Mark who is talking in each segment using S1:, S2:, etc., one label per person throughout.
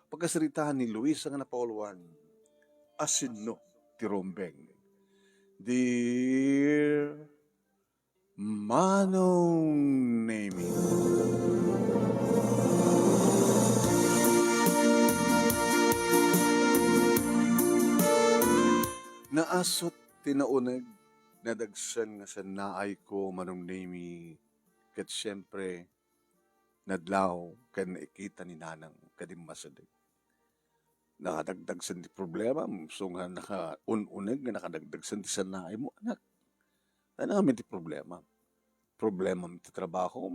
S1: pagkasiritahan ni Luis ang napauluan, asinno ti Rombeng. Dear Manong Nemi, naasot tinaunag nadagsan nga sa naay ko Manong Nemi, ket siyempre nadlaw ken naikita ni Nanang kadim masadag. Nakadagdag sa ti problema, so nga naka-ununag nga nakadagdag sa ti sanaay mo, anak. Ano namin ti problema? Problema ti trabaho,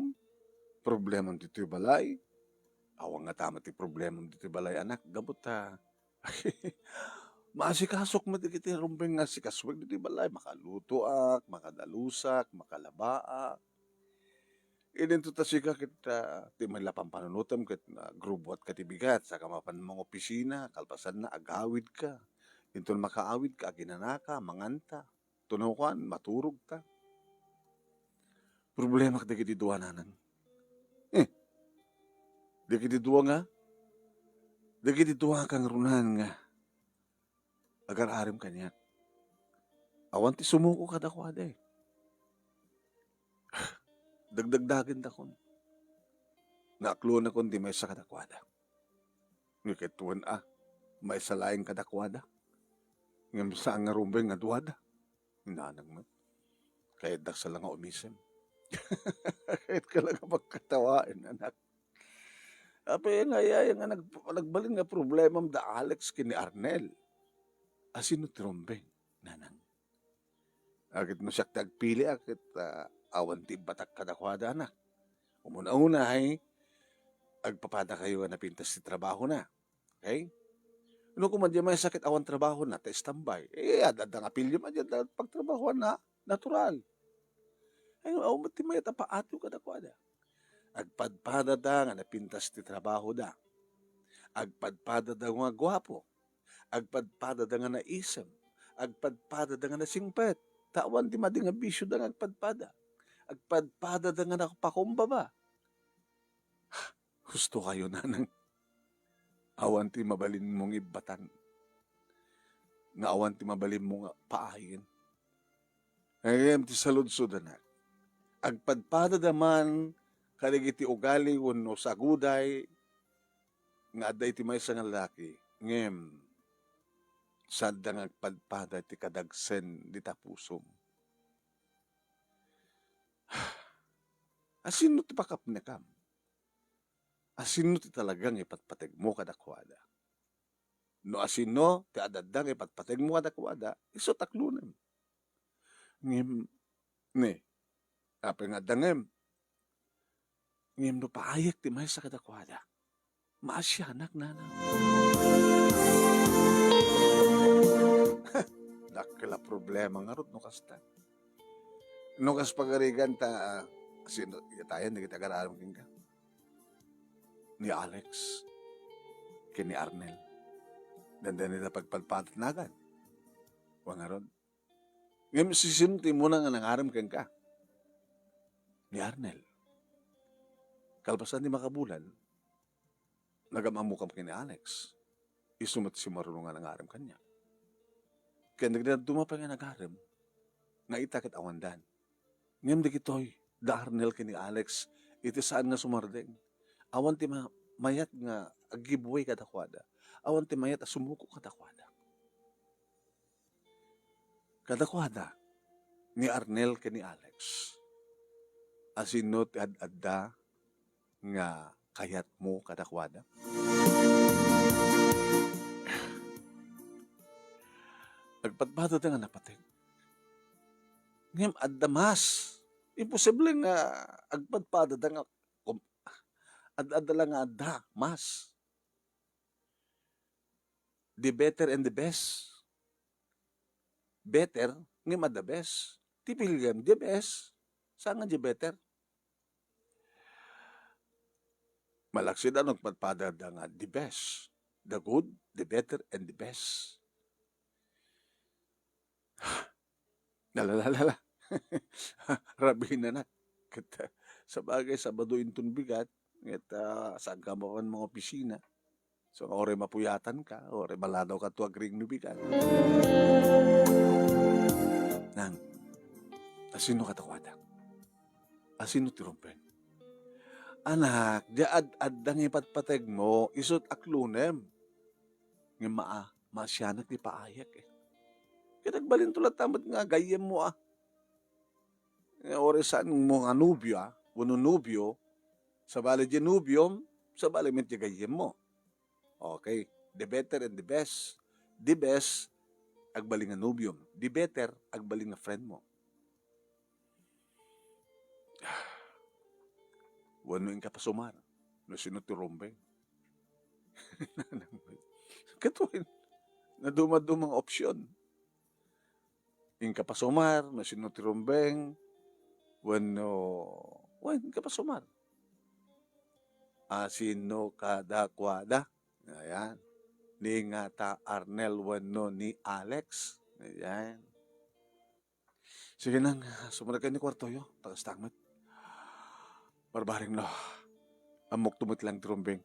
S1: problema ti balay, awang nga tama ti problema ti balay, anak, gabot ha. Maasikasok mo ti rumbeng nga sikaswag ti balay, makaluto ak, makadalusak, makalabaak. Idento ta sika kita ti malapang panunutam ket grupo at katibigat sa kamapan mga opisina, kalpasan na agawid ka. Ito makaawid ka, ginanaka, manganta, tunukan, maturog ta. Problema ka dagiti duwa nanan. Dagiti duwa nga, dagiti duwa kang runan nga, agar-arim kanya. Awan ti sumuko ka dakwada eh. Dagdagdagin da kon. Naaklo na kon di may sa kadakwada. Ngiketuan may salaing kadakwada. Ngam sa nga rumbay nga duwada. Hinanang mo. Kahit daksa lang nga umisem. Kahit ka lang magkatawain, anak. Apa nga nga nagbalin nga problema da Alex kini Arnel. Asino ti rumbay, nanang. Akit mo siya tagpili, akit awan ti batak kadakwada, anak. Umuna-una ay agpapada kayo na pintas ti trabaho na. Okay? Ano kung madya may sakit awan trabaho na, ta-standby. Adadang apilyo madya pagtrabaho na, natural. Ay, awan ti may tapaato kadakwada. Agpadpada da nga napintas ti trabaho da. Agpadpada da nga gwapo. Agpadpada da nga naisem. Agpadpada da nga nasingpet. Tawan ti madi nga bisyo da nga agpadpada. Agpadpada da nga nakapakumbaba. Gusto kayo nanang awan ti mabalin mong ibatan. Nga awan ti mabalin mong paayin. Ngayon ti saludsod anak. Agpadpada daman kaligiti ugali wano sa guday nga aday ti may nga lalaki. Ngem sadda nga agpadpada ti kadagsen di tapusom. Asino ti pakapne kam? Asino ti talagang ipatpateg mo kadakwada? No asino ti adadang ipatpateg mo kadakwada, iso taklunem. Ngem, apa nga dangem, ngem no paayek ti may sa kadakwada, maasyanak na. Dakila problema nga rot no kasta. No kas pagarigan ta, sino, tayo, hindi kita gararam king ka. Ni Alex, kini Arnel. Dandan nila pagpalpatat na agad. Wangaron. Ngayon, sisinti mo na nga nangaram kang ka. Ni Arnel. Kalpasan ni makabulan, nagamamukam kini Alex. Isumat si marunong nga nangaram kanya. Kaya nagdaduma pa nga nagaram, nga itakit awandan. Ngayon di kitoy, da Arnel kini Alex, iti saan nga sumardeng. Awan ti mayat nga giveaway kadakwada. Awan ti mayat sumuko kadakwada. Kadakwada ni Arnel ke ni Alex. Asino ti adda nga kayat mo kadakwada. Agpadpada nga napatid. Ngem adda mas. Imposible nga agpadpada nga adda lang nga adda, mas. The better and the best. Better, ngem adda best. Tipilgam, the best. Saan nga the better? Malaksi na nagpadpada nga the best. The good, the better, and the best. Nalalala. Rabi na nak. Sa bagay, sa baduin bigat, sa agamaan mga opisina, So, ore mapuyatan ka, ore maladaw ka to agring nubigan. Nang, asino katakwada? Asino tirumpen? Anak, diad dang ipatpateg mo, isot aklunem. Nga masyanak di paayak eh. Kaya nagbalin tulad tamat nga gayem mo ah. Nga ore saan mo nga nubyo ah, wano nubyo, sa bali di nubyo, sa bali met di gayem mo. Okay, the better and the best. The best, agbaling nga nubyom. The better, agbaling nga friend mo. Wano yung kapasumar, no sinuturumbeng. Katuin, na dumadumang opsyon. Yung kapasumar, no sinuturumbeng, wano kapasumar. Asino kadakwada. Ayan. Ni nga ta Arnel wano ni Alex. Ayan. Sige nang, sumunod kayo ni kwarto yo. Takas tangmat. Barbaring no. Amok tumot lang trumbeng.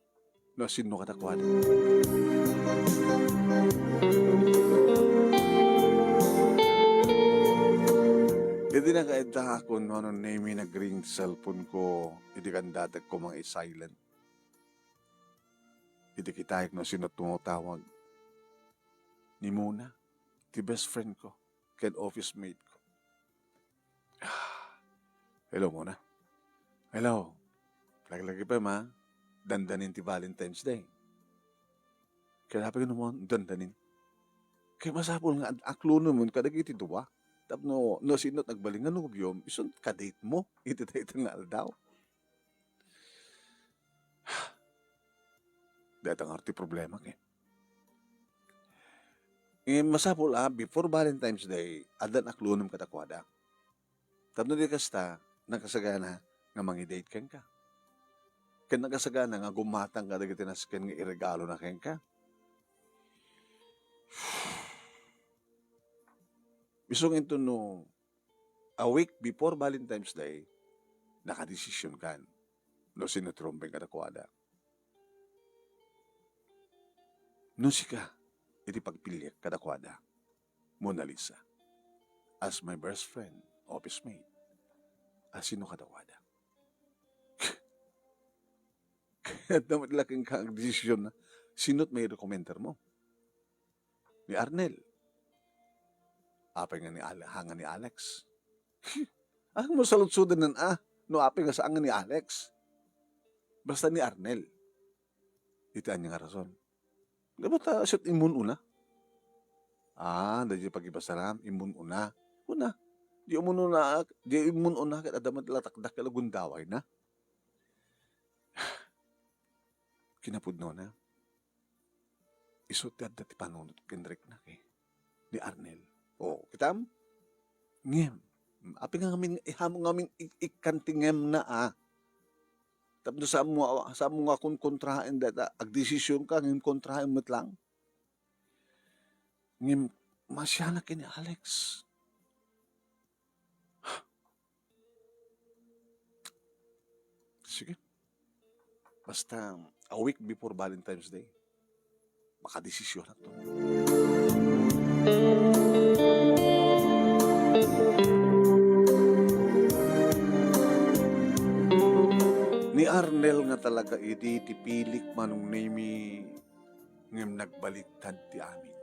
S1: No, sino kadakwada. Hindi na kaedta ako no, ano name nag-ring cellphone ko. Hindi kan datag ko mga silent. Hindi kitayag no sino tumutawag. Ni Muna, the best friend ko, ken office mate ko. Hello Muna. Hello. Lagi-lagi pa ma, dandanin ti Valentine's Day. Kaya sabi ko naman, dandanin. Kaya masapol nga, aklo naman, kadagiti duwa. Tapno, no sinot nagbaling nga nubyom, isun kadate mo, iti-date nga aldaw. Dahil ang arti problema kaya. Masapol before Valentine's Day, adan aklo naman katakwada. Tapno di kasta, nakasagana nga mangi-date ken ka. Ken nakasagana nga gumatang ka dagiti nasken nga iregalo na ken ka. Isong ito no, a week before Valentine's Day, nakadesisyon kan. No sinutrumbeng katakwada. No sika, iti pagpilyak katakwada. Mona Lisa. As my best friend, office mate. As sino katakwada. Kaya dapat laking kang desisyon na sinot may recommender mo. Ni Arnel. Apay nga ni hanga ni Alex. Ang mo salutsudan nan no apay nga saan nga ni Alex. Basta ni Arnel. Itaan niya nga rason. Dapat asyot imun una. Dahil pag-ibasalam, imun una. Una. Di imun una, kaya adamat latakdak kalagundaway na. Kinapudno na. Isot dati panunod kendrek na kay ni Arnel. Kitam? Ngem. Api nga ngamin, ihamo ngamin ikantingem na Tapos sa mo nga kung kontrahen data, agdesisyon ka, ngem kontrahen mo't lang. Ngem, masya na kini Alex. Sige. Basta, a week before Valentine's Day, makadesisyon na to. Ni Arnel nga talaga tipilik manong nami ngem nagbaliktad ti amin.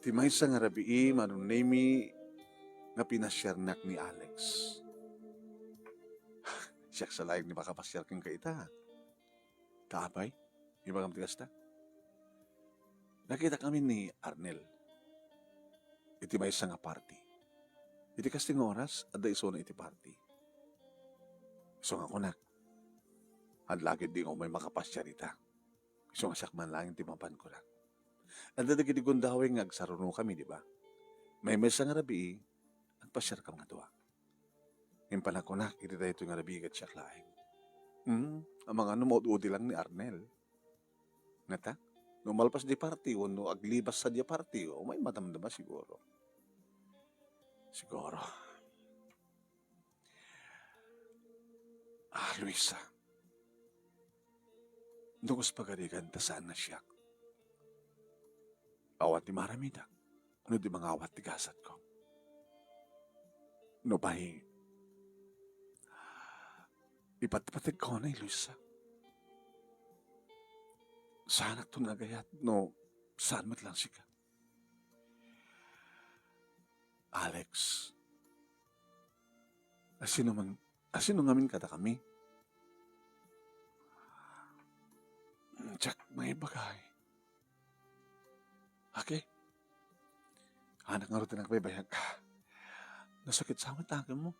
S1: Ti maysa nga rabii manong nami nga pinasyernak ni Alex. Siyak sa laing ni makapasyar kang kaita. Kaapay, iba kang tigas ta. Nakita kami ni Arnel. Iti maysa nga party. Iti kasting oras, ada iso na iti party. Iso nga kunak. At lagi di nga may makapasyar ita. Iso nga sakman lang iti mapan ko lang. At dadagi di gundawin nga agsaruno kami, di ba? May maysa nga rabii, agpasyar ka nga tuwa. Yung panakunak, iti tayo ito nga rabii kat siyak laing. Ang mga udi lang ni Arnel. Nata? No malpas di party, o no aglibas sa di party, o may madamdama siguro. Siguro. Luisa, nungos pagarigan ta saan na siya. Awat ti maramida, no di mga awat ti gasat ko. No bahi, ipatpatid ko na Luisa. Saan to nagayat, no saan mat lang siya. Alex, asino ngamin kada kami? Jack, may bagay. Okay? Anak nga rin nagbaybayag ka. Nasakit sa amin takin mo.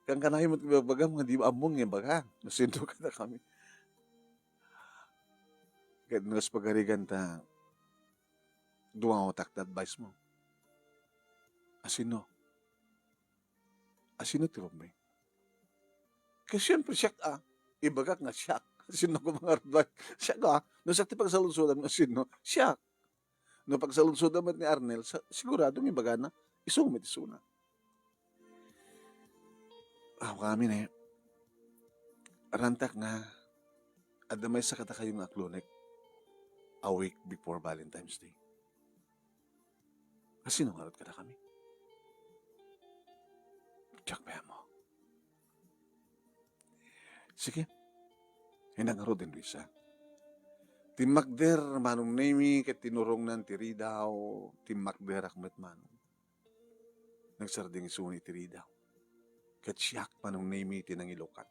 S1: Kang kanahin mo't ibabaga, mga di among yung baga. Nasindo ka na kami. Kaya ngas pagarigan ta, duwang otak na advice mo. Asino? Asino ti Romay? Kasi siyempre siyak ibagak nga siyak. Asino ko mga advice? Siyak no sakti pagsalunsudan mo, asino? Siyak. No pagsalunsudan mo ni Arnel, siguradong ibaga na, isumit isuna. Kami na rantak nga, adamay sa kata kayong aklonek, a week before Valentine's Day. Kasi nungarot ka na kami. Tsak pa mo. Sige. Hinangaro din, Luisa. Timakder manong nemi ket tinurong nan tiridaw. Timakder akmet manong. Nagsarding isuni tiridaw. Ket siyak manong nemi tinangilokan.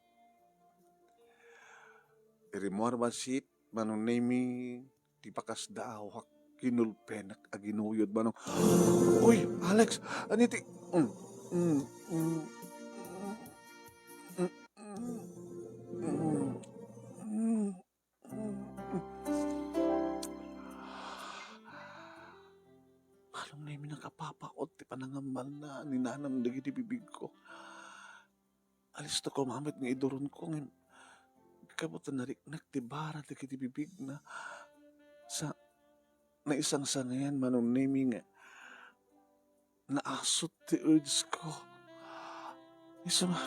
S1: Irimor basit manong nemi tipakas daw hak kinulpenak aginuyod manong. Uy, Alex, aniti? Anong na yung nakapapakot ti panangamal na ninanam dagi di bibig ko. Alis to ko mamit nga iduron ko ng kabutan na riknak ti bara dagi di bibig na sa na isang sangayan manong naming naasot ti urge ko. Isa ma,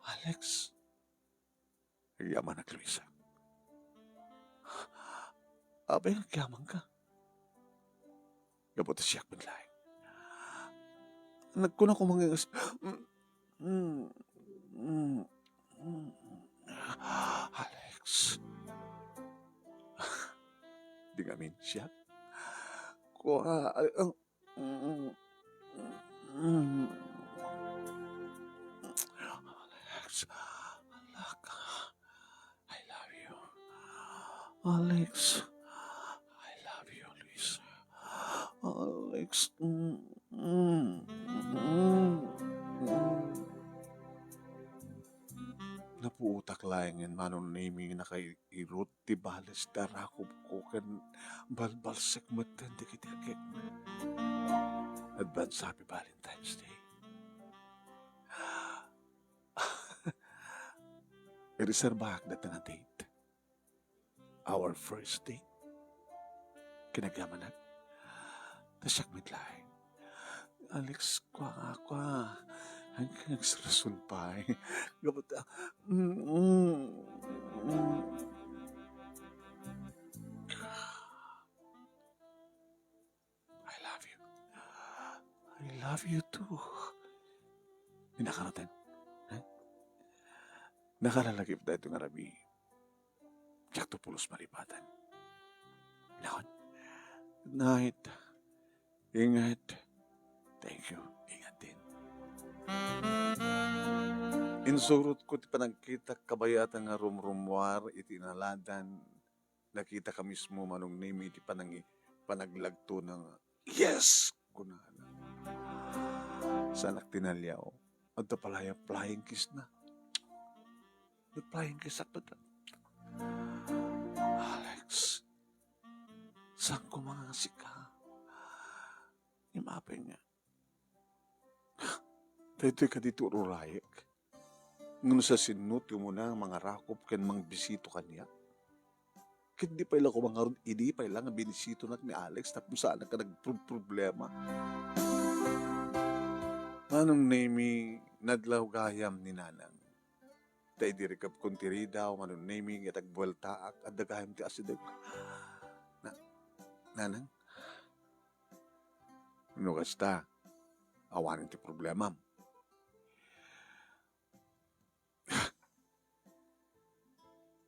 S1: Alex, yaman na Luisa. Abay, nagyaman ka. Gabuti siyak binlay. Nagkuna ko mga Alex. Di ngamin siyak. Kuha, Alex, alak, I love you. Alex, I love you, Luisa. Alex, napuutak layangan manon naming nakairot ti balas darakop ko kan balbalsek matan di kitikik. Advance happy Valentine's Day. I-reservahak na na date. Our first date. Kinagamanan. Tasyak midlay. Alex, kwa. Hanggang nagsarasun pa eh. Gabot I love you. I love you too. Pinakaratin. Nakalalagip na itong arabi. Tsak to pulos maripatan. Pinakon. Good night. Ingat. Thank you. Ingat din. Insurot ko ti panagkita kabayatan nga rumrumwar iti naladan. Nakita ka mismo manong name iti panaglagto ng yes! Kunana. Sa anak tinalyaw. At palaya flying kiss na. The flying kiss at patan. Alex, saan ko mga sika? Imapay nga. Dito ka dito rurayek. Ngun sa sinut yung muna mga rakop kan mang bisito kanya. Kit di pa ilang ko mga ron, hindi pa ilang binisito na ni Alex tapos saan ka nagproblema. Manong name nadlaw gayam ni nanang. Tay dirikap kuntiri daw, manong name itagbueltaak at dagayam ti asideg. Na, nanang, no kasta, awanin ti problema.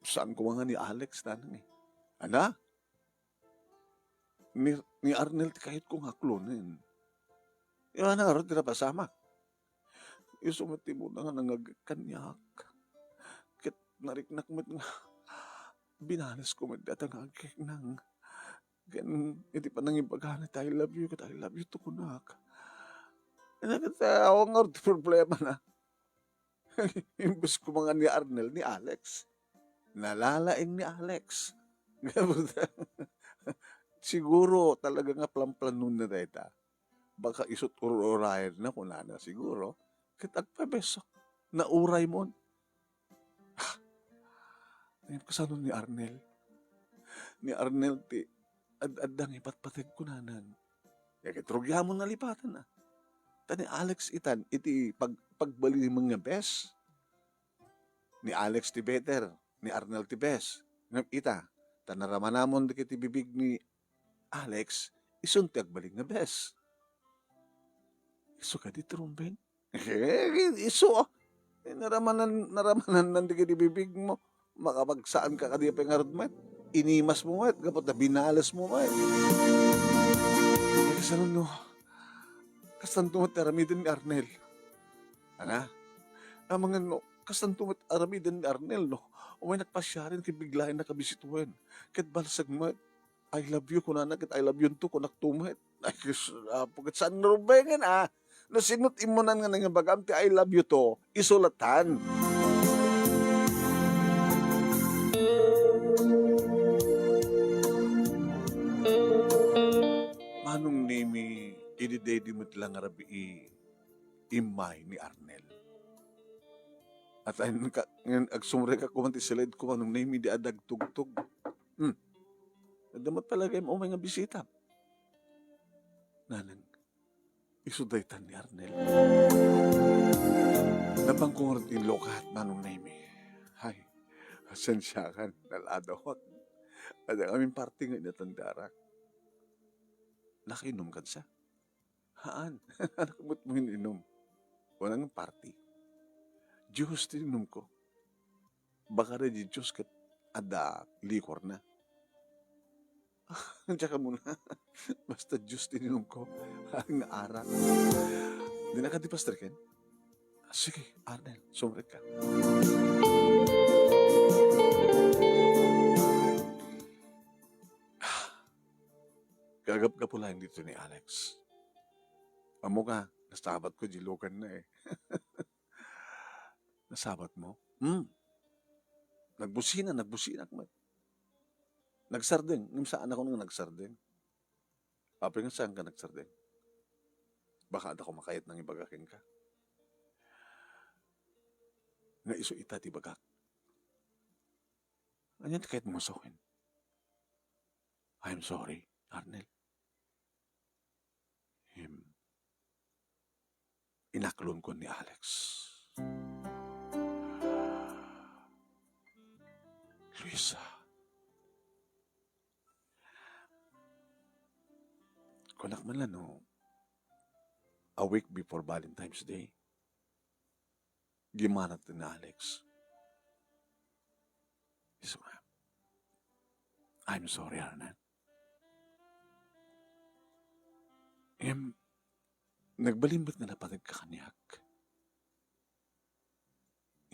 S1: Saan ko nga ni Alex nanang eh? Ana? Ni Arnel ti kahit kong haklonin. Yung nga ron tinapasama. Isumati mo na nga nangagkanyak. Kit nariknak mo nga binalas ko magdatangagik nang iti pa nang ibagana I love you to kunak. Nakita ako nga rin problema na. Imbes ko mga ni Arnel ni Alex. Nalalaing ni Alex. Siguro talaga nga plan-planon na data. Baka isot urayan na kung na siguro. Kitagpabeso. Nauray mo. Ngayon kasano ni Arnel? Ni Arnel ti ad-adang ipatpatid ko nanan. Kaya kitrugya mo nalipatan na. Tani Alex itan, iti pagbali mga bes. Ni Alex ti better, ni Arnel ti bes. Ngam ita, tanaraman namon di kiti bibig ni Alex, isunti agbalik nga bes. Iso ka di trumbeng? Iso. Naramanan nanti kiti bibig mo. Makapagsaan ka kadi pengarod mo. Inimas mo mo, kapag na binalas mo mo. Kasano no? Kastantumat aramidin ni Arnel. Ana? Mga no, kastantumat aramidin ni Arnel, no? O may nagpasyarin kit biglain na kabisituin. Kit balsag mo, I love you kunana, kit I love you to kunak tumit. Ay, pagkat saan narubengan nasinot imunan nga nga bagam ti I love you to, isulatan. Manong nimi, ididedi mo tilang arabi imay ni Arnel. At ayun agsumre ka kumanti silid ko anong nimi di adag tugtog. Nadamat talaga yung umay nga bisita. Nanang, isudaytan ni Arnel. Napangkungot in lokat manong nimi. Hay, asensyakan, naladawat. At ang aming party nga inatandarak. Nakainom ka siya. Haan, nakamot mo ininom. Walang party. Diyos tininom ko. Baka rin di Diyos kat ada likor na. Tsaka muna. Basta Diyos tininom ko. Ang arak. Di na ka di Pastor Ken? Sige, Arnel, sumrit ka. Gagap-gapo lang dito ni Alex. Amo ka, nasabat ko jilukan na eh. Nasabat mo? Nagbusina ko. Nagsardeng. Saan ako nung nagsardeng? Papi nga saan ka nagsardeng? Baka ako makayat ng ibagakin ka. Nga iso ita ti bagak. Ganyan kahit musukin. I'm sorry, Arnel. Inaklon ko ni Alex. Luisa. Kunak man lang, no? A week before Valentine's Day. Gimanat ni Alex. Yes, ma'am. I'm sorry, Arnel. Nagbalimbot na napatid ka kanyak.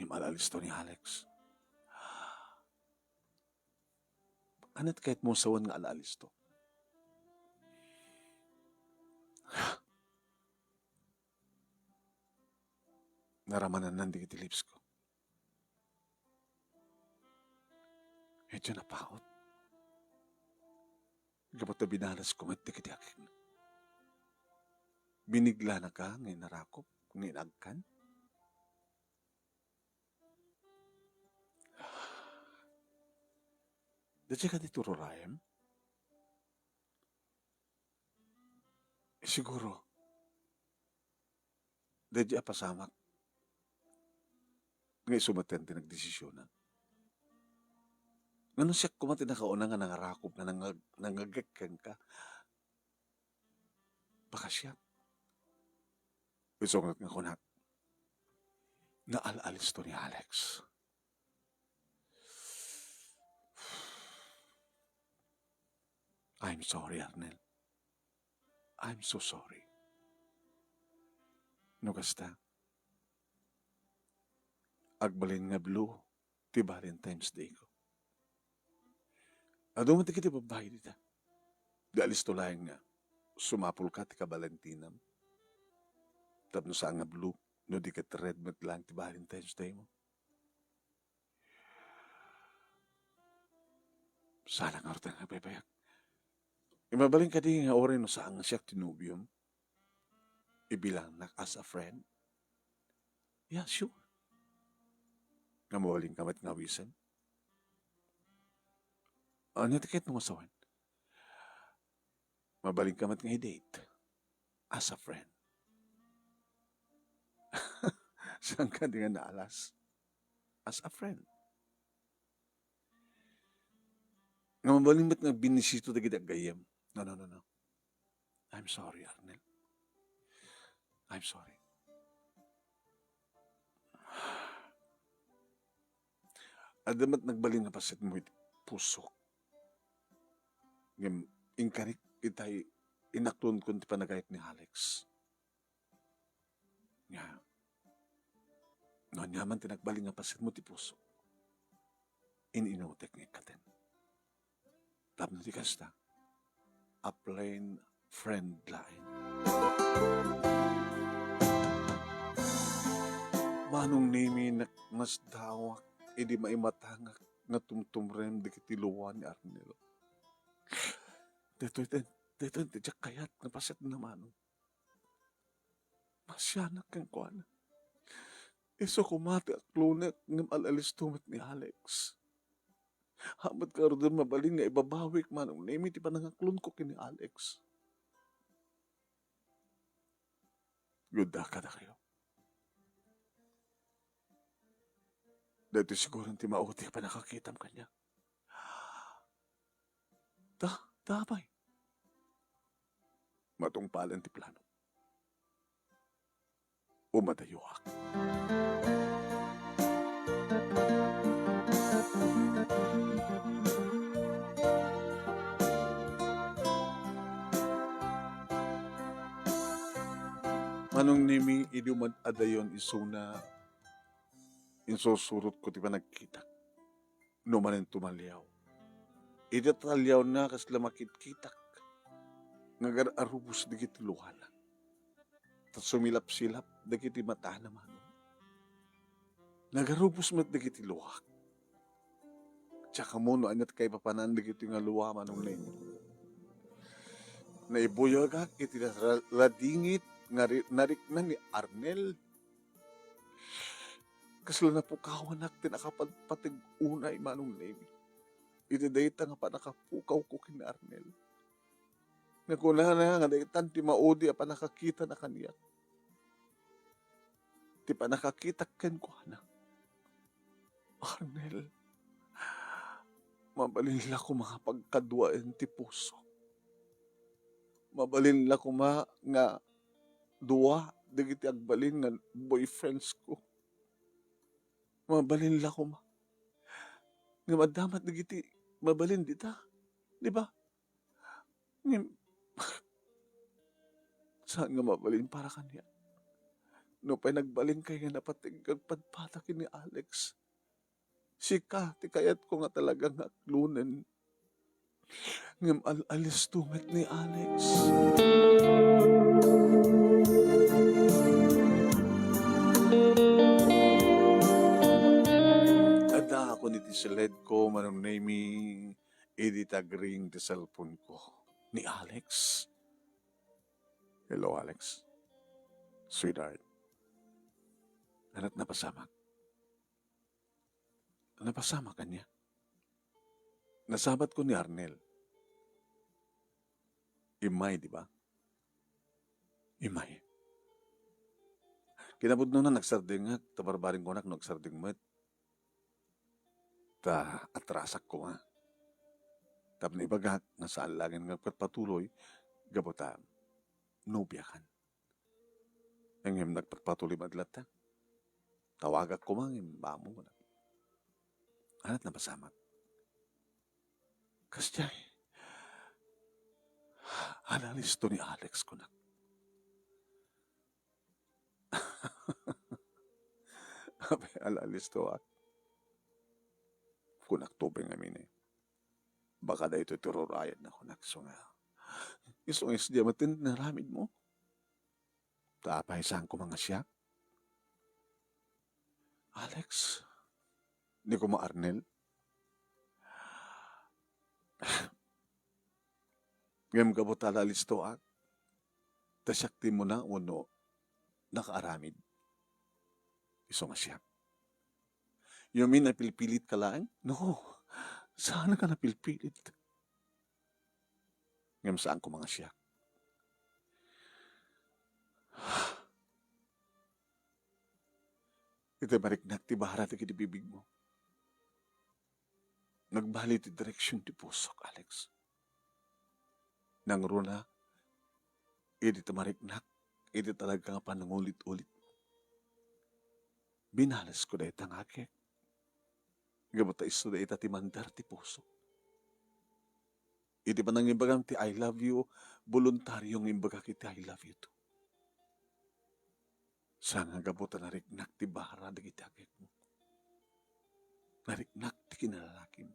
S1: Malalis to ni Alex. Anat kahit mo sawan nga alalis to. Naramanan nandi kiti lips ko. Medyo napakot. Kapag na binalas ko, mati kiti akin. Binigla na ka, ngayon narakop, ngayon agkan. Dati ka dito rurayam? Siguro, Dadya pasamak. Ngay sumaten tinagdesisyonan. Ngano siya kumati nakauna nga nangarakop na nangagagkan ka. Baka siya. Gusto nga kunat. Naalalis to ni Alex. I'm sorry, Arnel. I'm so sorry. No kasta. Agbalin nga blue, ti Valentine's Day ko. Ado man ti kiti babae dita. Di alis to lang nga, sumapul ka ti ka Valentinam. Tapno sa nga blue, no di ka red mat lang ti Valentine's Day mo. Sana nga orta nga papayak. Imabaling ka di nga orin no saan nga siya tinubium. Ibilang nak as a friend. Yeah, sure. Nga mawaling kamat nga wisan. Ano tikit mo masawan? Mabaling kamat nga i-date. As a friend. Saan ka di nga naalas? As a friend. Nga mabaling mat nga binisito da kita gayam. No. I'm sorry, Arnel. I'm sorry. Adamat nagbaling nga pasit mo iti puso. Ngam, ingkarik itay inakton kun ti panagayat ni Alex. Nga, no nyaman tinagbaling nga pasit mo ti puso. Ininutek nga ikaten. Tapno ti kasta, a plain friend line. Manong nimi mas dawak, hindi maimatangak nga tumtumrem di kitiluan ni Arnel. Dito tijak kayat nga paset na manong. Masyanak kang kuana. Iso kumati aklunek ng alalis tumit ni Alex. Hamat ka rin mabaling nga ibabawik manong nimi ti panangaklon ko kini Alex. Yuda ka na kayo. Dito siguro ti mauti pa nakakitam kanya. Dabay. Matungpalan ti plano. Umadayo ako. Manong nimi idumad adayon isuna insusurot ko ti pa nagkita. No manin tumalyaw. Idatalyaw na kasla makitkitak. Ngagar-arubos di kiti luhala. At sumilap-silap di kiti mata naman. Nagarubos mat di kiti luhak. Tsaka mo no anyat kay papanan di kiti nga luha manong nemi. Naibuyagak iti radingit narik na ni Arnel. Kasla na po kawanak tinakapagpatig unay manong nemi. Iti dayta nga pa nakapukaw ko kini Arnel. Naguna na nga daytan ti maudi pa nakakita na kaniya. Ti pa nakakita ken ko na. Arnel, mabalin ko mga pagkaduain ti puso. Mabalin ko nga duwa digiti agbalin nga boyfriends ko. Mabalin ko nga madamat digiti mabalin dita. Di ba? Saan nga mabalin para kanya? No pa'y nagbalin kay nga napatig agpadpatak ni Alex. Sika, ti kayat ko nga talagang aklunan. Ngam alis tumet ni Alex. Ada ako ni tisiled ko manong nami editagring ti cellphone ko ni Alex. Hello, Alex. Sweetheart. Anat napasamak. Napasama ka niya. Nasabat ko ni Arnel. Imay, di ba? Imay. Kinabudno na nagsarding nga, tabarbaring ko nak nagsarding met. Ta atrasak ko nga. Tapos ibagat, nasaan langin nga patuloy, gabota, nubyakan. Ang nagpatuloy madlat ta. Tawagak ko mang bamo mo na. Anat na masamat. Kasjay, analis to ni Alex ko na. Abe, alalis to at kunak tubing amin eh. Baka da ito tururayan na kunak. So nga, isong isdiya matin naramid mo. Tapay saan ko mga siya. Alex, di ko ma-Arnel. Ngayong kabot alalis to at tasyakti mo na uno nakaaramid. Iso nga siya. You mean napilpilit ka lang? No. Saan ka napilpilit? Ngayon saan ko mga siya? Ito mariknak ti baharat ti bibig mo. Nagbali ti direksyon ti pusok, Alex. Nang runa, iti tamariknak, iti talaga nga panangulit-ulit. Binalas ko da itang akek. Gabata iso da ita ti mandar ti puso. Iti pa nang imbagang ti I love you, voluntaryong imbaga kiti I love you too. Sanga gabota nariknak ti bahara da kiti akek mo. Nariknak ti kinalalakim.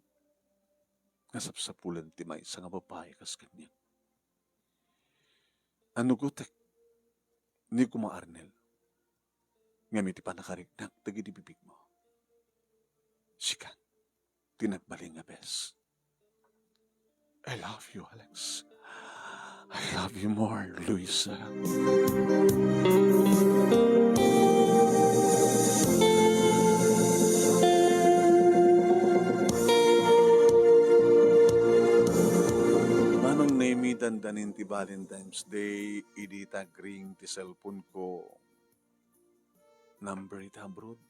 S1: Nasapsapulan ti may nga babae kas kanya. Ano gutek? Ni ko ma-Arnel. Ngamit ti pa nakariknak tagi di bibig mo. Sikan, tinagbaling nga bes. I love you, Alex. I love you more, Luisa. Manong name dandanin ti Valentine's Day, idita ring ti cellphone ko. Number ita abroad.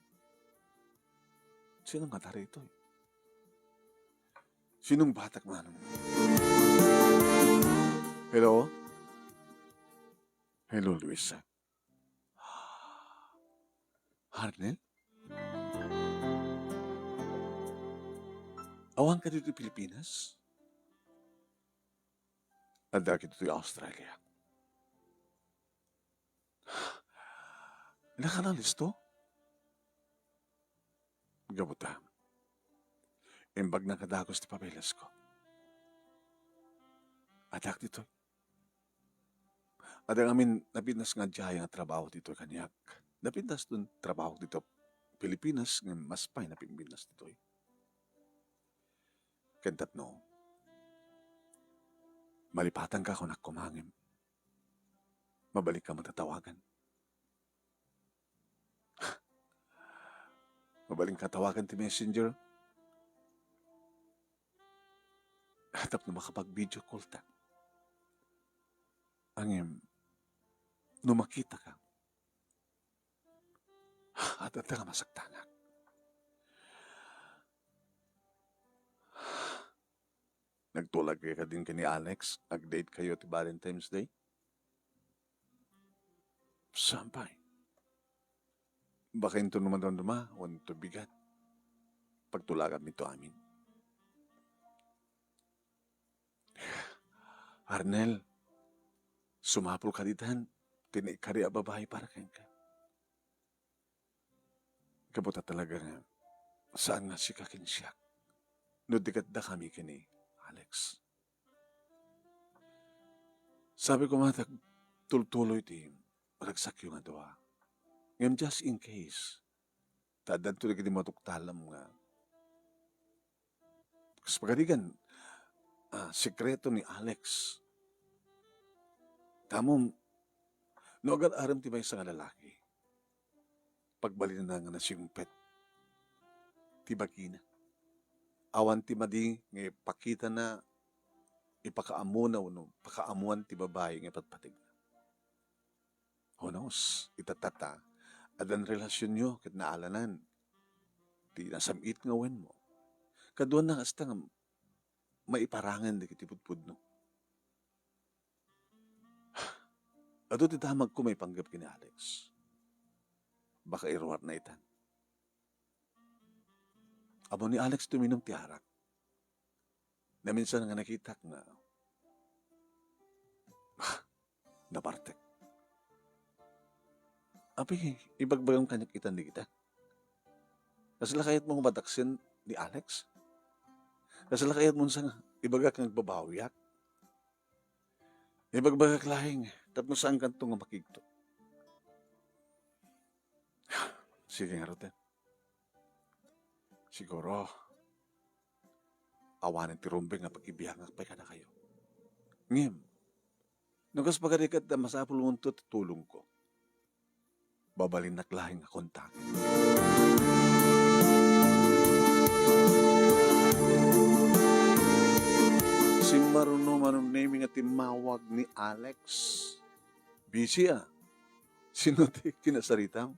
S1: Sino nga tari ito? Sinong batak manong? Hello? Hello, Luisa. Arnel? Awang ka dito Pilipinas? Ada ka dito Australia. Nakanalis to? Gabuta. Imbag na kadagos ti papeles ko. Adak dito. Adang amin napindas nga diyay nga trabaho dito kanyak. Napindas dun trabaho dito Pilipinas nga mas pay napimbinas dito. Kentat no. Malipatan ka kung kumangin. Mabalik ka matatawagan. Mabaling katawagan ti messenger. Hatap na makapag-video call ta. Angem, no makita ka. At ka masaktanak. Nagtulag ka din ka ni Alex. Nag-date kayo ti Valentine's Day. Sampay. Baka ito naman o ito bigat. Pagtulagan nito amin. Arnel, sumapol ka ditan. Tinikari a babae para kain ka. Kabuta talaga nga. Saan nga si kakinsyak? Nudikat da kami kini, Alex. Sabi ko matag tultuloy ti ragsak yung adoa. Ngayon just in case, tadan to na matuktalam nga. Kasi pagkadigan, sekreto ni Alex. Tamom, no agad aram ti may isang lalaki. Pagbalin na nga na siyang pet. Ti bagina. Awan ti madi, nga pakita na ipakaamuna no, pakaamuan ti babae nga patpatig na. Who knows, itatata, Adan relasyon nyo, kat naalanan. Di nasamit nga wen mo. Kaduan na hasta nga maiparangan di kitipudpud no. Ado ti damag ko may panggap kini Alex. Baka irwar na itan. Amo ni Alex tuminom ti arak. Na minsan nga nakita nga napartek. Abi, ibagbagang kanyak itan di kita. Kasala kayat mong bataksin ni Alex? Kasala kayat mong sang ibagak ng babawiyak? Ibagbagak lahing, tapno saan kanto nga makigto. Sige nga roten. Siguro, awanan ti Rumbe nga pag-ibihangak pa ka na kayo. Ngim, nugas pagarikat na masapul muntot tulong ko. Babalin naklahing nga kontakin. Si Maruno manong naming at timawag ni Alex. Busy ah. Sino ti kinasaritam?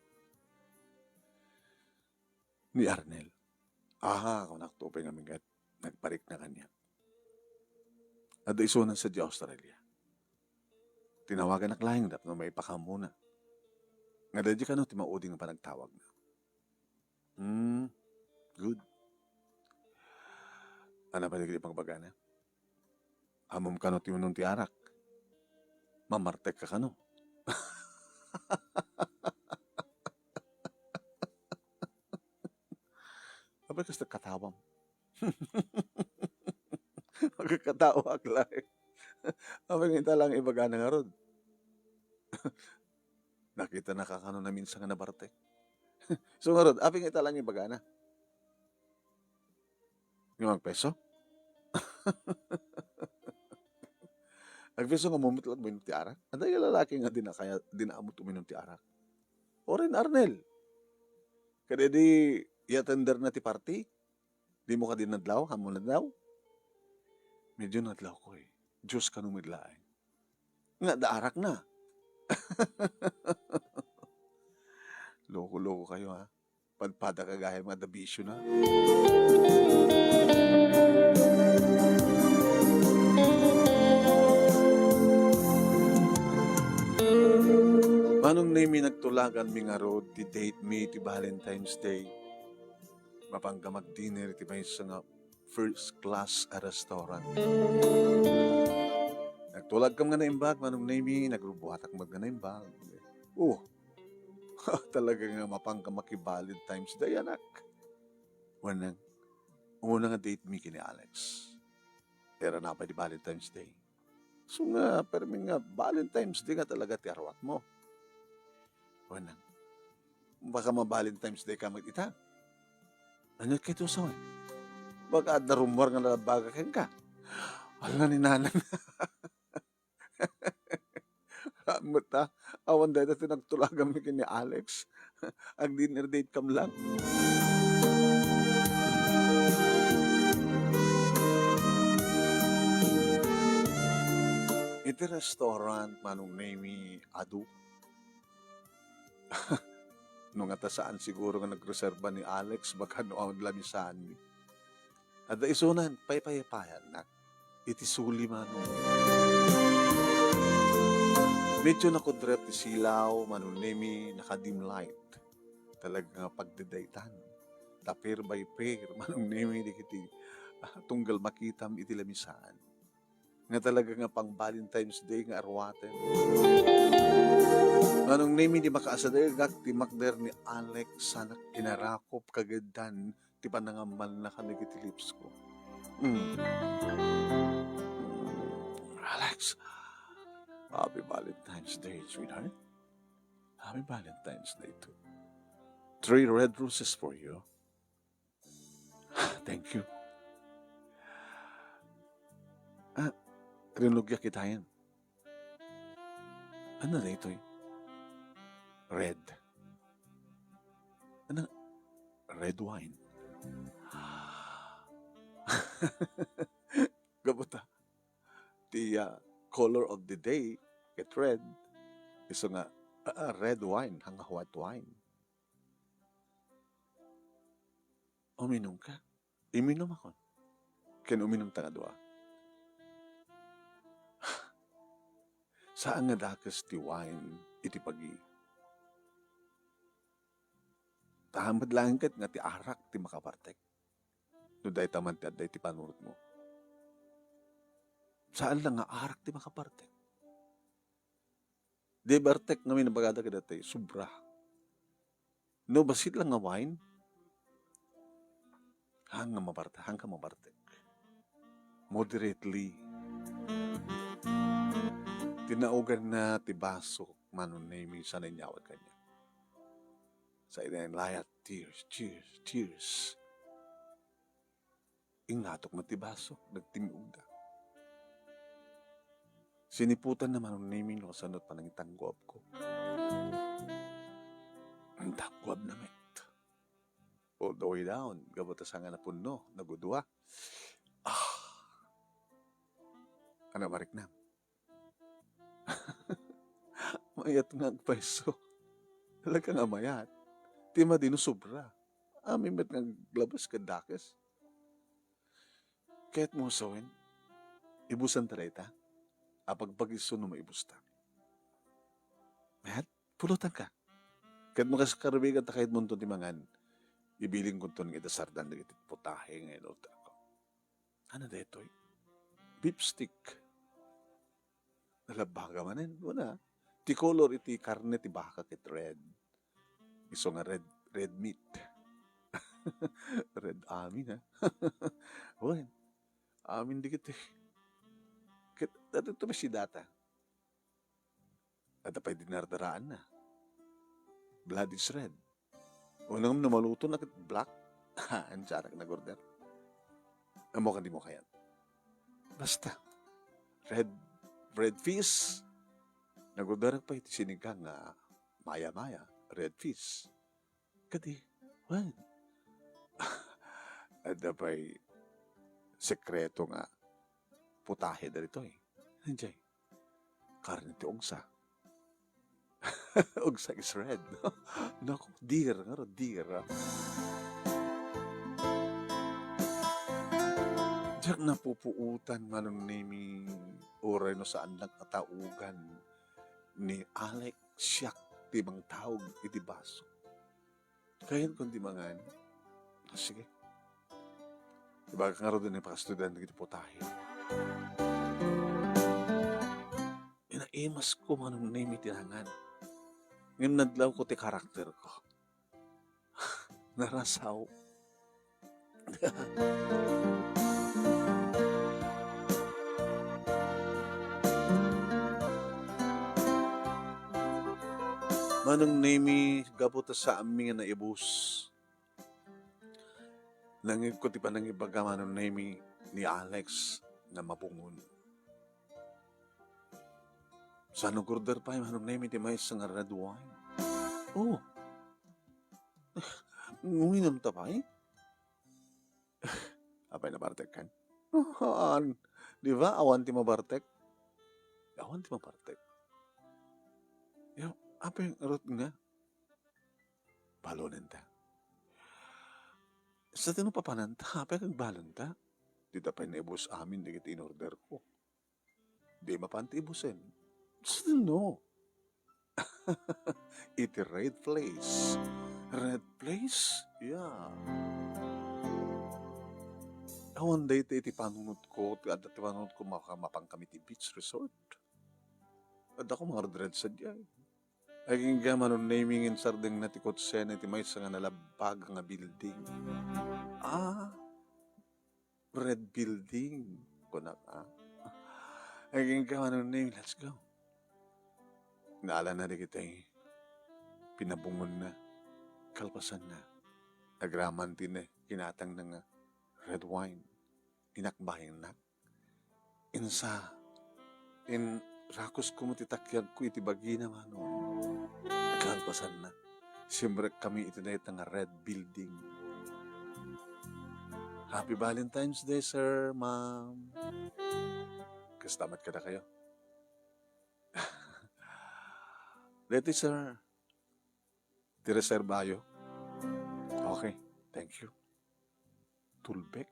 S1: Ni Arnel. Aha, kung naktupay nga mingat, nagparik na kanya. At isunan sa di Australia. Tinawagan na klahing dap na may pakamuna. Nga dadya ka no, timauding pa nagtawag na. Good. Ano pa nagiging pagbaga na? Amom ka no, timunong ti arak. Mamartek ka no. Abay kas nagkatawam. Magkakatawa klahing. Abay nga lang ibaga na nga ron. Nakita na kakano na minsan nga nabartek. So nga ron, abay nga lang ibaga na. Yung peso? Agpeso nga mumutlat mo yung ti arak. Ada yung lalaki nga dinaamot uminom ti arak. O rin Arnel. Kada di iatender na ti party. Di mo ka din nadlaw, hamon nadlaw. Medyo nadlaw ko eh. Diyos ka numidlaay. Nga daarak na. Loko-loko kayo ha. Padpada kagaya mga dabisyo na. Manong name nagtulagan mi nga road, ti date me, ti Valentine's Day. Mapangga mag-dinner, ti may nga first class a restaurant. Nagtulag kam nga na imbag, manong name nagrubuhatak mag nga na imbag. Talaga nga mapangga maki-Valentine's Day, anak. Wanang, umuna nga date me kini Alex. Pero na pa di Valentine's Day. So nga, pero nga, Valentine's Day nga talaga ti arwat mo. Wanang, baka ma-Valentine's Day ka mag-ita. Ano kayo sa way? Baka at narumbar nga nalabaga ka. Wala ni nanang. Mata, awan dahil natin nagtulagan mo ni Alex. Ang dinner date kam lang. Iti restaurant, manong name Adu. Nung atasaan siguro nga nagreserba ni Alex, baka noong lamisaan ni. At isunan, pay-payapayan na. Iti suli manong. Medyo nakudrep ti silaw, manong nemi, naka-dim light. Talaga pagdidaytan. Tapir by pair, manong nemi, di kiti tunggal makitam iti lamisaan. Nga talaga nga pang Valentine's Day nga arwaten. Manong nemi di makaasadagak ti makder ni Alex sanak kinarakop kagadan ti panangamal na kanagiti lips ko. Alex, happy Valentine's Day, sweetheart. Happy Valentine's Day too. 3 red roses for you. Thank you. Rinugya kita yan. Ano na ito eh? Red. Ano? Red wine. Gabuta. The color of the day, get red. Iso nga, red wine, hanga white wine. Uminom ka. Iminom ako. Ken uminom ta nga duha. Saan nga dakas ti wine iti pagi. Tahamad lang kat nga ti arak ti makapartek. No day taman ti adday ti panunot mo. Saan lang nga arak ti makapartek. Di bartek nga minabagada ka dati, sobra. No basit lang nga wine, hang ka mabartek. Moderately. Tinaugan na ti baso manon na minsan na inyawag kanya. Sa layat, tears, tears, tears. Ingnatok mo ti baso, nagtimiog da. Siniputan naman ang naming no kasanot pa ng itanggwab ko. Ang tanggwab na met. All the way down, gabotas nga na puno, nagudwa. Ano marik na? Mayat nga ang paiso. Talaga nga mayat. Tima din sobra. Amin ba't nga labas ka dakes? Kaya't mo sawin, ibusan talay ta. Apag pag-iso no maibusta. Mayat, pulutan ka. Kaya't mo kasi karabigan ta kahit mo ito timangan. Ibiling ko ito ng idasardan na itit putahe ngayon o ako. Ano da ito eh? Beef stick. Nalabaga manin. Wala. Ti color iti karne ti baka kit red. Iso nga red meat. Red amin ha. Wen. Amin dikit eh. Dati ito ba si data? At apay dinardaraan na. Blood is red. Unang na maluto na black. Ang tsarak na gorder. Amo ka di mo kaya. Basta. Red fish. Nagorder pa iti sinigang nga maya-maya. Red fish. Kadi. What? At apay sekreto nga putahe darito eh. Nandiyan. Karne ti ogsa. Ogsa is red. Naku, deer. Nga deer. Diyak na pupuutan manong nimi oray no saan lang kataugan ni Alex siyak ti bang tawag iti baso. Kayan kundi mangan. Sige. Ibaga nga ro doon yung pakastudyan ng iti putahe. Inaimas ko manong name itinangan. Ngayon nadlaw ko ti karakter ko. Narasaw. Manong name gabuta sa aming na ibus. Nangig ko ti pa nang ibaga manong name ni Alex na mabungon. Sa nagorder pa yung manong name ti may isang red wine. Oh. Uminom ta pa eh. Apay na bartek kan? Di ba? Awan ti mabartek. Awan ti mabartek. Apay arot nga. Balonan ta. Sa tinupapanan ta, apay kag balon ta. Di tapay na ibus amin di kita in-order ko. Di mapanti ibusin. No. Iti red place. Red place? Yeah. Awan day iti panunod ko, at iti panunod ko makamapang kami ti beach resort. At ako mga red sa diyan. Aging gaman nun namingin sardeng na ti kotse na iti may nga nalabag nga building. Red building. Kunak Aging gaman nun naming, let's go. Naala na di kita eh. Pinabungon na. Kalpasan na. Nagraman din eh. Kinatang na nga. Red wine. Inakbahin na. Insa. Rakos ko mo titakyag ko iti bagi naman. Kalpasan na. Siyempre kami iti na nga red building. Happy Valentine's Day, sir, ma'am. Kastamat ka na kayo. Ready, sir. Ti reservayo. Okay, thank you. tulbek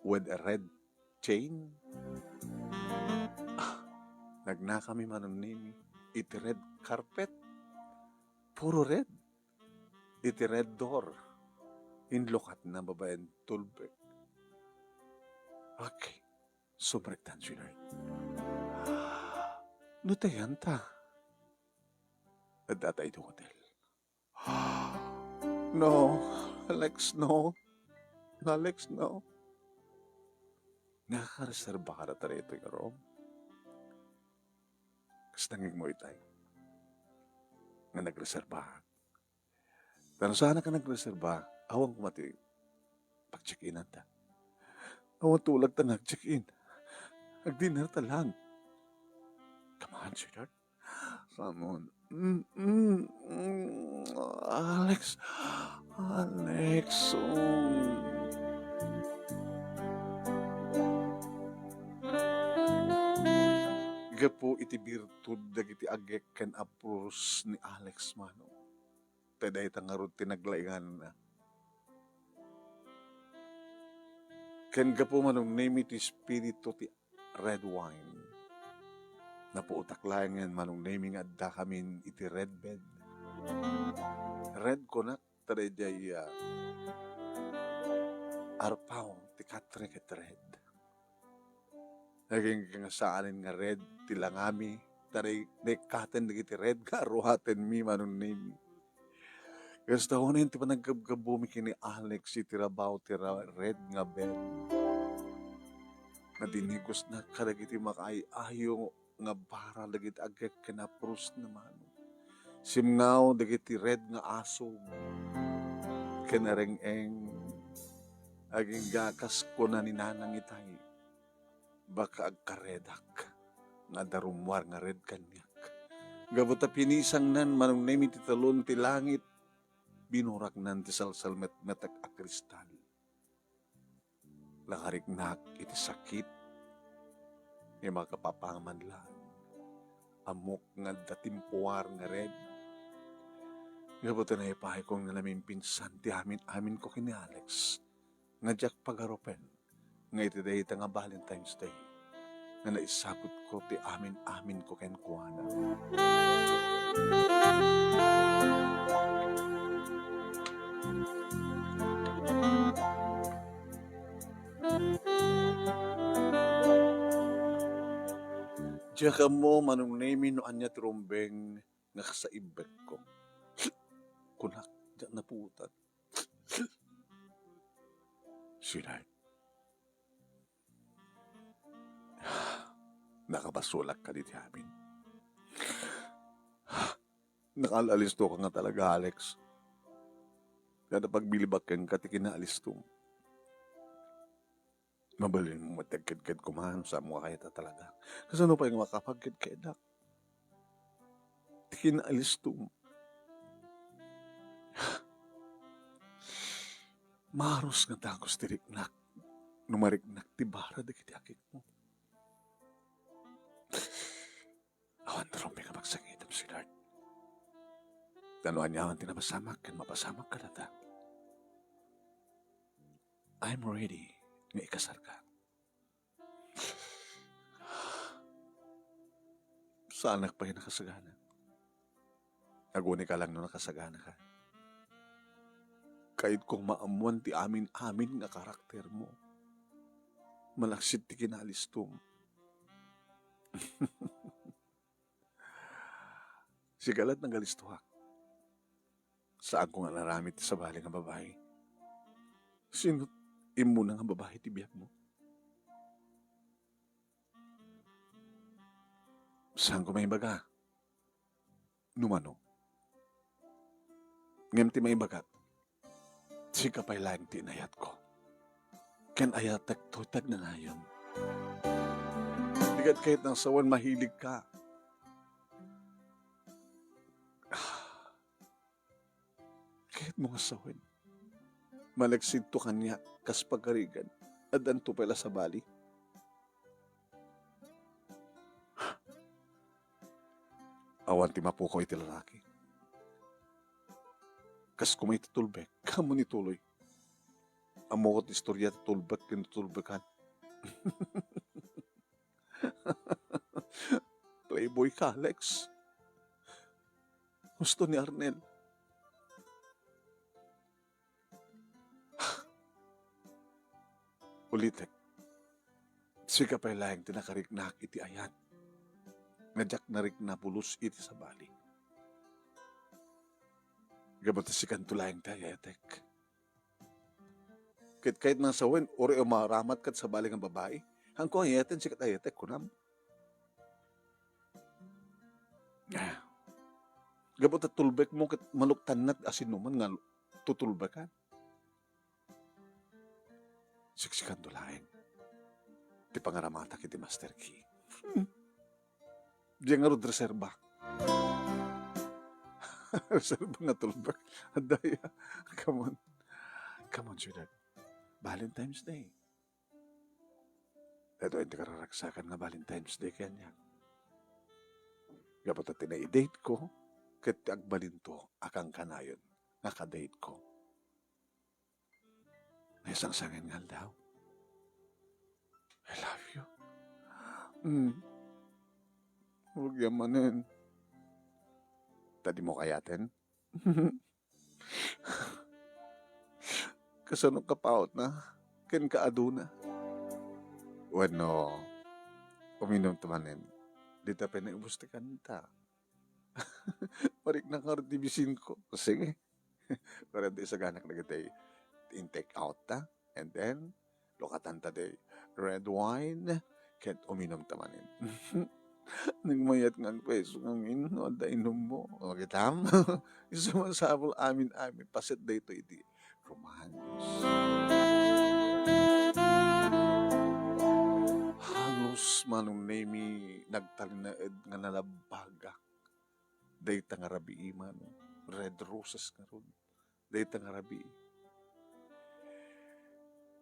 S1: with a red chain. Nagna kami manong name. Iti red carpet. Puro red. Iti red door. Inlokat na babayan tulbek. Okay. Subrektan siya. Nutayan ta. At data ito hotel. No. Alex, no. Alex, no. Nakakareserba ka na tayo ito yung rom. Kasi nanging mo itay. Nga nagreserba. Pero sana ka nagreserba, awang kumati. Pag-check-in ta. Awang tulag ta nag-check-in. Nag-dinner ta lang. Come on, sweetheart. Come on. Alex. Alex. Iga po iti birtud dagiti agek ken apros ni Alex Mano. Taday tangarod tinaglaingan na. Ken gapo manong name iti spirito ti red wine. Napuutak lang yan manong naming adda kamin iti red bed. Red konak taday jay arpaw ti katre ket red. Naging kangasaanin nga red tilangami taday nekkaten dagiti red nga aruhaten mi manong name. Kasta ko na yun ti panagkabgabumi kini Alex iti rabaw ti red nga bed. Nadinigos na kadagiti makaayayo nga bara dagiti agek kinapros naman. Simngaw dagiti red nga aso. Kinareng-eng. Aging gakas ko na ni nanang itay. Baka agkaredak. Nga darumwar nga red kanyak. Gabuta pinisang nan manong nemi ti talon ti langit. Binurak nan ti salsal metak a kristal. Lakarignak iti sakit. Yung mga kapapaman lang. Amok nga datimpuar nga red. Gabuta na ipahay kong nalaming pinsan ti amin ko kini Alex. Nga jak pagaropen. Nga iti dahita nga Valentine's Day. Nga naisabot ko ti amin ko ken kuana. Diya ka mo manong name no anya trumbeng nga kasaibek ko. Kunak, diya naputan. Sinay. Nakabasulak ka dito amin. Nakaalalisto ka nga talaga, Alex. Kada pagbilibakan ka, tikinaalistong. Mabalin mo matagkad-kad kumahan sa mga kayata talaga. Kasi ano pa yung makapagkad-kadak? Tikinaalistong. Maros nga tangos tiriknak. Numariknak tibara da kiti akik mo. Awan tarong ka magsangitam si Lord. Tanuan niya awan tinapasamak kan mapasamak ka data. I'm ready nga ikasar ka. Sa anak pa yung nakasagana. Aguni ka lang no nakasagana ka. Kahit kung maamuan ti amin nga karakter mo. Malaksit ti kinalistom. Sigalat ng galistuhak. Saan ko nga naramit sa bali nga babae? Sino imuna nga babae ti biyak mo? Saan ko may baga? Numano? Ngem ti may baga? Sika pa'y lang ti inayat ko. Ken ayatek tutag na ngayon. Bigat kahit ng sawan mahilig ka. Kahit mga sawan. Malagsid to kanya kas pagkarigan at danto pala sa bali. Awan ti mapuko iti lalaki. Kas kumay titulbek, kamo nituloy. amo ko't istorya tulbat kinutulbakan. Playboy ka, Alex. Gusto ni Arnel. Ulitek, siya pa'y lahing tinakariknak iti ayan. Ngajak narik na pulos iti sa bali. Gabata si kantulayang tayatek. Kahit nasa wen, ori o maramat kat sa bali ng babae, hangko ang yaten si katayatek kunam. Gabata tulbek mo kat maluktan nat asinuman nga tutulbekan. Siksikan tulayang. Di pangaramata kiti Master Key. Diyan nga rod reserba. Reserba nga tulbek. Adaya. Come on. Come on, sweetheart. Valentine's Day. Ito hindi kararagsakan nga Valentine's Day kanya. Gapat at tina-date ko, kat agbalin to akang kanayon nga ka-date ko. Naisang-sangin nga daw. I love you. Huwag yamanin. Tadi mo kayatin? Kasanong kapaot na, ken kaaduna. Bueno, uminom tamanin. Di ta pinagubos ti kanta. Marik na nga dibisin ko. Sige. Para di sa ganak na kitay in-take out ta. And then, lokatan ta day red wine. Ken uminom tamanin. Nagmayat nga ang peso ng ino. Ada inom mo. O kitam? Isumasabol amin-amin. Pasit day to iti romance. Halos manong nemi nagtalinaed nga nalabaga. Dayta nga rabii man. Red roses nga ron. Dayta nga rabii.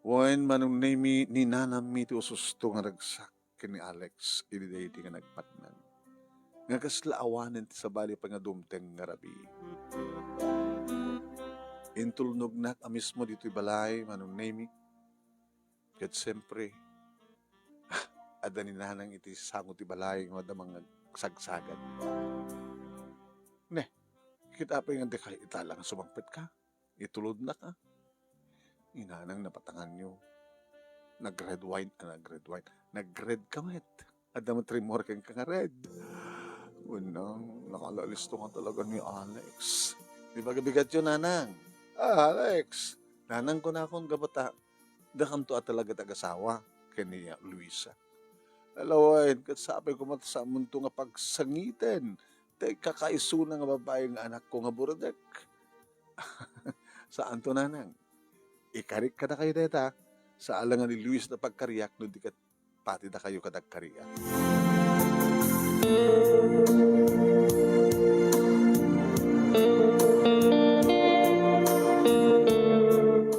S1: Wan manong nemi ninanami ti ususto nga ragsak kini Alex. Ili dayti nga nagpatnan. Nga kasla awanin ti sabali pa nga dumteng nga rabii. Intulnog na ka mismo dito'y balay, manong nemi. Kat siyempre, ada ni nanang iti sangot ti balay, nga da mga sagsagan. Ne, kita pa yung dekay italang sumangpit ka. Itulod na ka. Inanang napatangan nyo. Nag-red wine. Nag-red kamet. Ada mo trimor kang nga red. Unang, nakalalisto nga talaga ni Alex. Di ba gabigat yun, nanang? Alex, nanang ko na akong gabata. Dakam to at talaga tagasawa kaniya Luisa. Alawain, katsabi ko mata sa mundo nga pagsangitin. Tay kakaiso na nga babae nga anak ko nga buradek. Saan to nanang? Ikarik ka na kayo deta. Sa alangan ni Luis na pagkariyak no di kat pati na kayo kadagkariyak.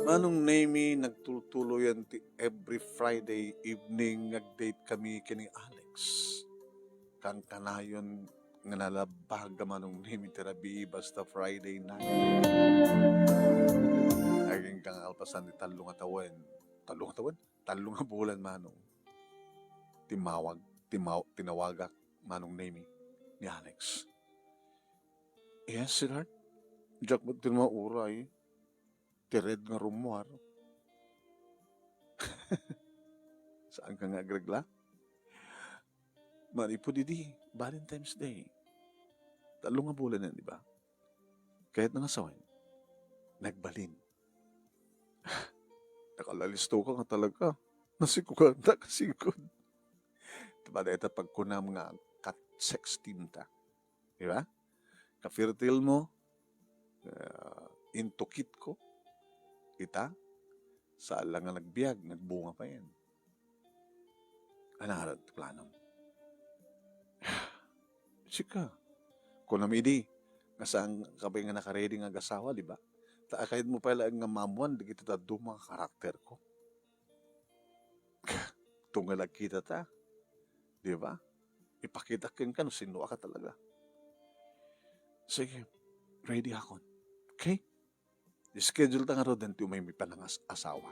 S1: Manong name nagtutuloyan ti every Friday evening nag-date kami kini Alex. Kang kanayon nga nalabaga manong name terabi basta Friday night. Aging kang alpasan ti talong atawan. Talong nga bulan manong. Tinawagak manong name ni Alex. Yes, sweetheart. Diyak mo tinmauray. Tired nga rumuar. Saan ka nga agregla? Manipo didi, Valentine's Day. Talong nga bulan yan, di ba? Kahit nga sawan, nagbalin. Nakalalisto ka nga talaga. Nasikuganda kasikod. Diba dahil pagkunam nga kat-16 ta. Di ba? Ka-fertile mo, intukit ko, kita, sa lang nga nagbiag, nagbunga pa yan. Anarad, planong. Sika, kung namidi, nga saan kabay nga nakaredy nga gasawa, di ba? Kahit mo pala nga mamuan, di kita mga karakter ko. Tunggalag kita ta, di ba? Ipakita ka no, sinua ka talaga. Sige, ready ako. Okay? schedule ta nga ro den ti umay mi panangas asawa.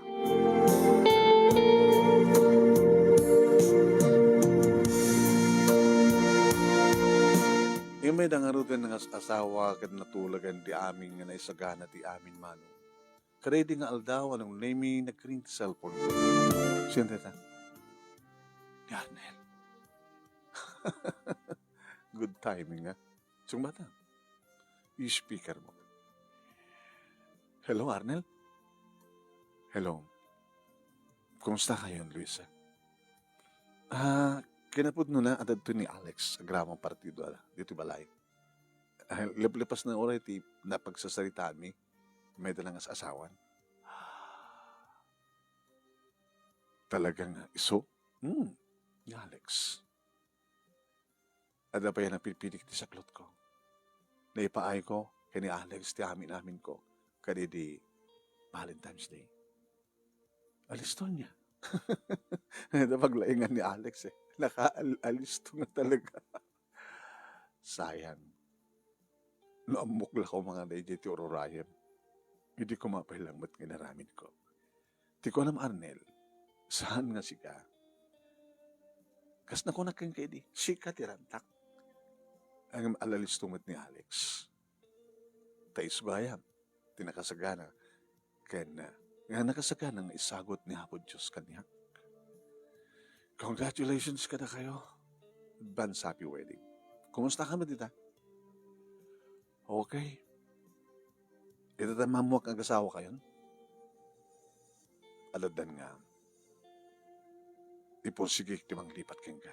S1: Imay da nga ro den nga asawa ket natulagan ti amin nga naisagana ti amin mano. Karedi nga aldaw anong name nagkring cellphone ko. Siyempre ta. Ni Arnel. Good timing ha. Sumata. I-speaker mo. Hello, Arnel? Hello. Kumusta kayo, Luisa? Kinapod no na adad to ni Alex sa gramang partido dito balay. Lipas na oray ti napagsasalitaan mi. May dalang as asawan. Talagang iso? Ni Alex. Ada pa yan ang pipilik ti saklot ko. Naipaay ko kay ni Alex ti amin ko. Kadi di Valentine's Day. Alisto niya. Napaglaingan ni Alex eh. Naka-alisto nga talaga. Sayang. Naamukla ko mga na-DJ ti Ororayem. Hindi ko mapahilang ba't ginaramin ko. Di ko alam, Arnel, saan nga sika? Kas na ko nakang kayo di, sika tirantak. Ang alalistumat ni Alex. Tais gayam, tinakasagana. Kaya nga nakasagana nga isagot ni Hapod Diyos kanya. Congratulations ka na kayo. Advance happy wedding. Kumusta ka matita? Okay. Ito ta mamuak ang kasawa kayon? Aladan nga. Iporsigik ti manglipat ken ka.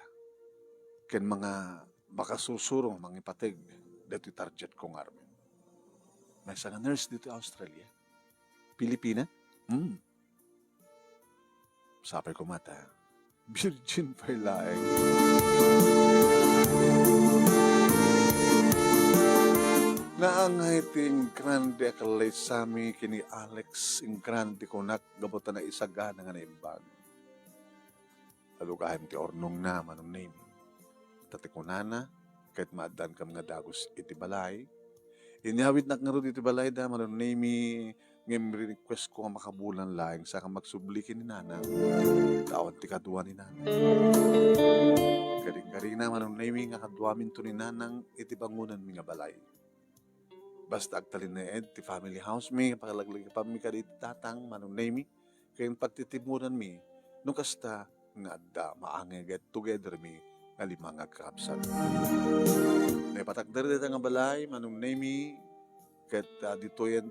S1: Ken mga makasusurong mga ipatig dito target kong armin. May isang nurse dito Australia. Pilipina? Sapay ko mata. Virgin pa ilaeng. Naangay ting grande akalay sami kini Alex ing grande konak gabutan na isagana nga naimbag. Alugahim ti ornong na manong name. Tatikunana kahit maadan kam nga dagos iti balay. Inyawid na nga ro iti balay da manong name ngem request ko nga makabulan laing sa kang magsublikin ni nanang. Kaon ti kadwa ni nanang. Karing-karing na manong name nga kadwamin to ni nanang iti bangunan mi nga balay. Basta agtalin na ti family house mi, pakalaglag pa mi ka dito tatang, manong name mi, kayong pagtitimuran mi, nung kasta nga adda maangay get together mi, nga lima nga kakabsat. Naipatagdar dito nga balay, manong name mi, kat dito yan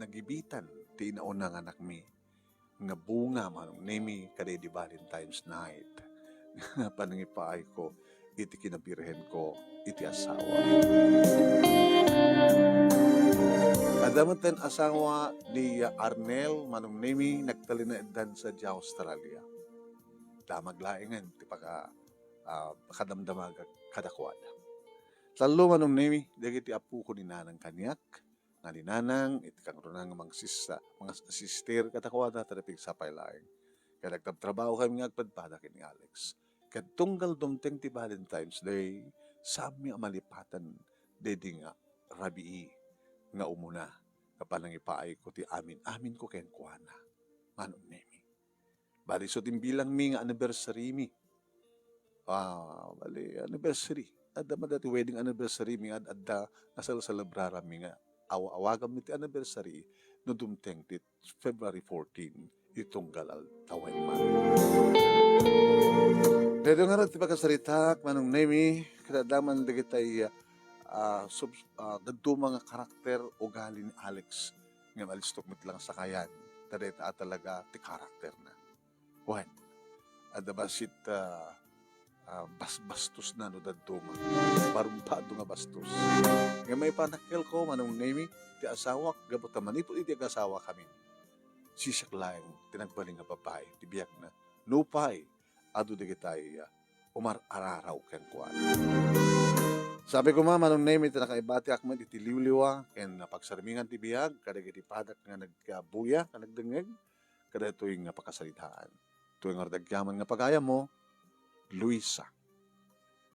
S1: nagibitan, ti inaunang anak mi, nga bunga manong name mi, kaday di Valentine's night. Panangipaay ko, iti kinabirhen ko, iti asawa. Adaman asawa ni Arnel manong name nagtalinaedan sa Australia. Damaglaengan ti pakadamdamag kadakwada. Talo manong name dagiti apu ko ni nanang kanyak nga ni nanang iti kangrunang mga sister kadakwada tarapig sapay laeng. Kaya nagtatrabaho kami nga agpadpada kini Alex. Kaya tunggal dumteng ti Valentine's Day sami amalipatan dedi nga rabii nga umuna kapalang ipaay ko ti amin ko ken kuana manong nemi bali so timbilang mi nga anniversary mi bali anniversary adda madati wedding anniversary mi adda asal celebrara mi nga awagam mi ti anniversary no dumteng ti February 14 itunggal tawen man dito nga rin ti pagkasaritak manong nemi kadadaman dagitay dadto mga karakter ugali ni Alex nga malistok mit lang sa kayan tarita talaga ti karakter na wan adabasit bastos na no dadto nga barumpado nga bastos nga may panakil ko manong name ti asawak gabot manipot iti asawa kami sisak laeng tinagbaling nga babae ti biyak na nupay adu digitay umar-araraw ken kuan. Sabi ko manong name iti nakaibati akman iti liwliwa ken napagsarmingan ti biyag kadag iti padak nga nagkabuya nga nagdengeg kada tuwing nga pakasalitaan. Tuwing nga dagyaman nga pagaya mo, Luisa.